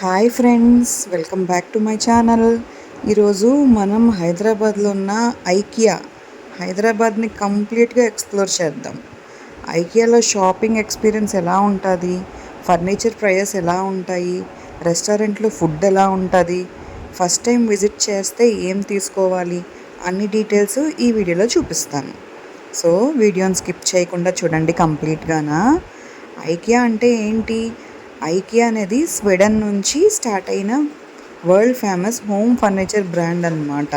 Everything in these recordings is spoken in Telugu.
Hi friends, welcome back to my channel. ఈరోజు మనం హైదరాబాద్లో ఉన్న ఐకియా హైదరాబాద్ని కంప్లీట్గా ఎక్స్ప్లోర్ చేద్దాం. ఐకియాలో షాపింగ్ ఎక్స్పీరియన్స్ ఎలా ఉంటుంది, ఫర్నిచర్ ప్రైజెస్ ఎలా ఉంటాయి, రెస్టారెంట్లో ఫుడ్ ఎలా ఉంటుంది, ఫస్ట్ టైం విజిట్ చేస్తే ఏం తీసుకోవాలి అన్ని డీటెయిల్స్ ఈ వీడియోలో చూపిస్తాను. సో వీడియోని స్కిప్ చేయకుండా చూడండి కంప్లీట్గానా. ఐకియా అంటే ఏంటి? ఐకియా అనేది స్వీడన్ నుంచి స్టార్ట్ అయిన world famous home furniture brand అన్నమాట.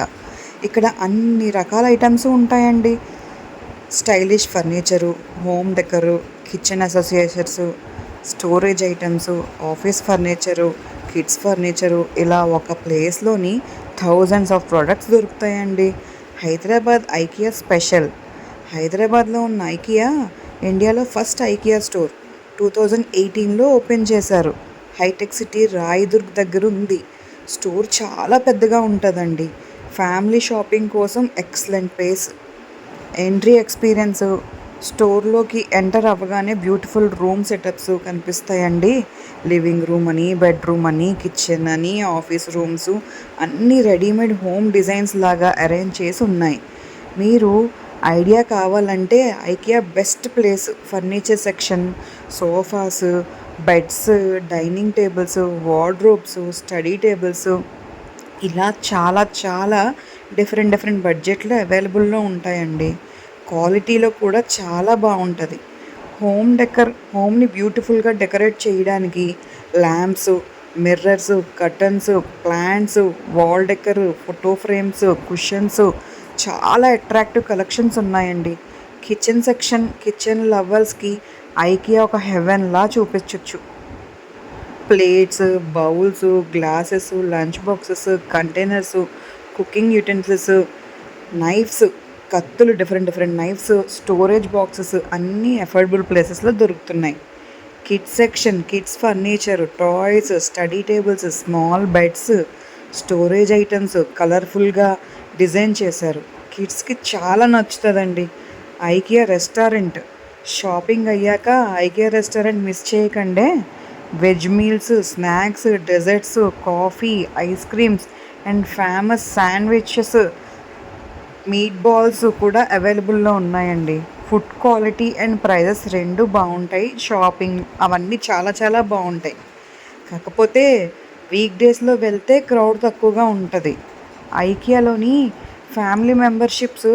ఇక్కడ అన్ని రకాల ఐటమ్స్ ఉంటాయండి. Stylish furniture, home decor, kitchen associations, storage items, office furniture, kids furniture, ఇలా ఒక ప్లేస్లోని థౌజండ్స్ ఆఫ్ ప్రోడక్ట్స్ దొరుకుతాయండి. Hyderabad IKEA special. హైదరాబాద్లో ఉన్న ఐకియా ఇండియాలో ఫస్ట్ ఐకియా స్టోర్ 2018లో ఓపెన్ చేశారు. హైటెక్ సిటీ రాయదుర్గ్ దగ్గర ఉంది. స్టోర్ చాలా పెద్దగా ఉంటుందండి. ఫ్యామిలీ షాపింగ్ కోసం ఎక్సలెంట్ ప్లేస్. ఎంట్రీ ఎక్స్పీరియన్స్, స్టోర్లోకి ఎంటర్ అవ్వగానే beautiful room setups కనిపిస్తాయండి. Living room అని, బెడ్రూమ్ అని, కిచెన్ అని, ఆఫీస్ రూమ్స్ అన్నీ రెడీమేడ్ హోమ్ డిజైన్స్ లాగా అరేంజ్ చేసి ఉన్నాయి. మీరు ఐడియా కావాలంటే IKEA best place. Furniture section, sofas, beds, dining tables, wardrobes, study tables, ఇలా చాలా చాలా డిఫరెంట్ బడ్జెట్లో అవైలబుల్లో ఉంటాయండి. క్వాలిటీలో కూడా చాలా బాగుంటుంది. హోమ్ని బ్యూటిఫుల్గా డెకరేట్ చేయడానికి lamps, mirrors, curtains, plants, wall decor, photo frames, cushions, చాలా అట్రాక్టివ్ కలెక్షన్స్ ఉన్నాయండి. కిచెన్ సెక్షన్, కిచెన్ లవర్స్కి ఐకియా ఒక హెవెన్లా చూపించవచ్చు. Plates, bowls, glasses, lunch boxes, containers, cooking utensils, knifes, కత్తులు, డిఫరెంట్ నైఫ్స్, స్టోరేజ్ బాక్సెస్ అన్నీ అఫోర్డబుల్ ప్లేసెస్లో దొరుకుతున్నాయి. Kids section, kids furniture, toys, study tables, small beds, storage items కలర్ఫుల్గా డిజైన్ చేశారు. కిడ్స్కి చాలా నచ్చుతుందండి. IKEA restaurant. షాపింగ్ అయ్యాక ఐకియా రెస్టారెంట్ మిస్ చేయకండి. Veg meals, snacks, desserts, coffee, ice creams and famous sandwiches, meat balls కూడా అవైలబుల్లో ఉన్నాయండి. ఫుడ్ క్వాలిటీ అండ్ ప్రైజెస్ రెండు బాగుంటాయి. షాపింగ్ అవన్నీ చాలా చాలా బాగుంటాయి. కాకపోతే వీక్ డేస్లో వెళ్తే క్రౌడ్ తక్కువగా ఉంటుంది. ఐకియాలోని ఫ్యామిలీ మెంబర్షిప్స్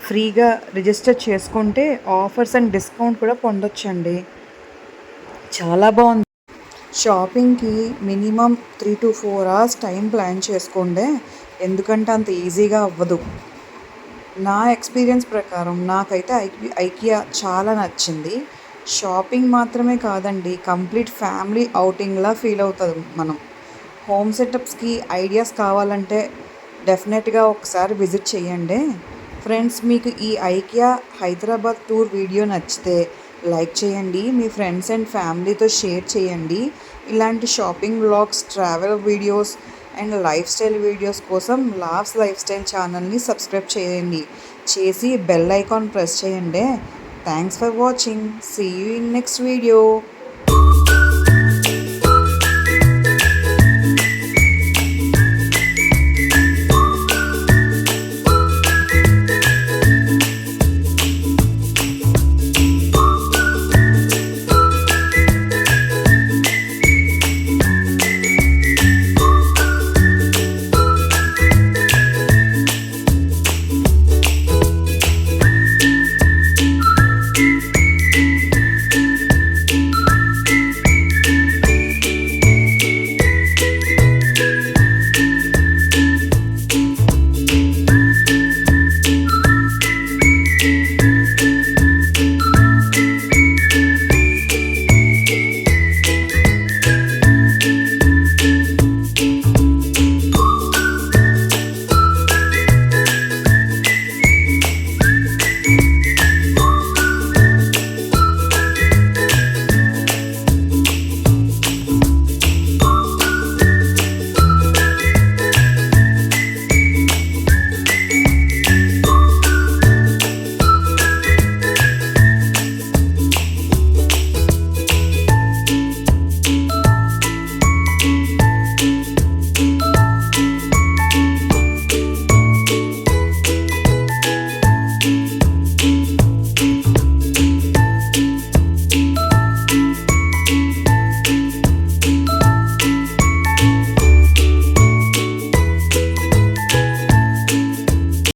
ఫ్రీగా రిజిస్టర్ చేసుకుంటే ఆఫర్స్ అండ్ డిస్కౌంట్ కూడా పొందొచ్చండి. చాలా బాగుంది. షాపింగ్కి minimum 3 to 4 hours time plan చేసుకోండి, ఎందుకంటే అంత ఈజీగా అవ్వదు. నా ఎక్స్పీరియన్స్ ప్రకారం నాకైతే ఐకియా చాలా నచ్చింది. షాపింగ్ మాత్రమే కాదండి, కంప్లీట్ ఫ్యామిలీ అవుటింగ్లా ఫీల్ అవుతుంది మనం. హోమ్ సెటప్స్కి ఐడియాస్ కావాలంటే డెఫినెట్గా ఒకసారి విజిట్ చేయండి. ఫ్రెండ్స్, మీకు ఈ ఐకియా హైదరాబాద్ టూర్ వీడియో నచ్చితే లైక్ చేయండి, మీ ఫ్రెండ్స్ అండ్ ఫ్యామిలీతో షేర్ చేయండి. ఇలాంటి shopping vlogs, travel videos and life style videos కోసం లావ్స్ లైఫ్ స్టైల్ ఛానల్ని సబ్స్క్రైబ్ చేసి బెల్ ఐకాన్ ప్రెస్ చేయండి. Thanks for watching. See you in next video.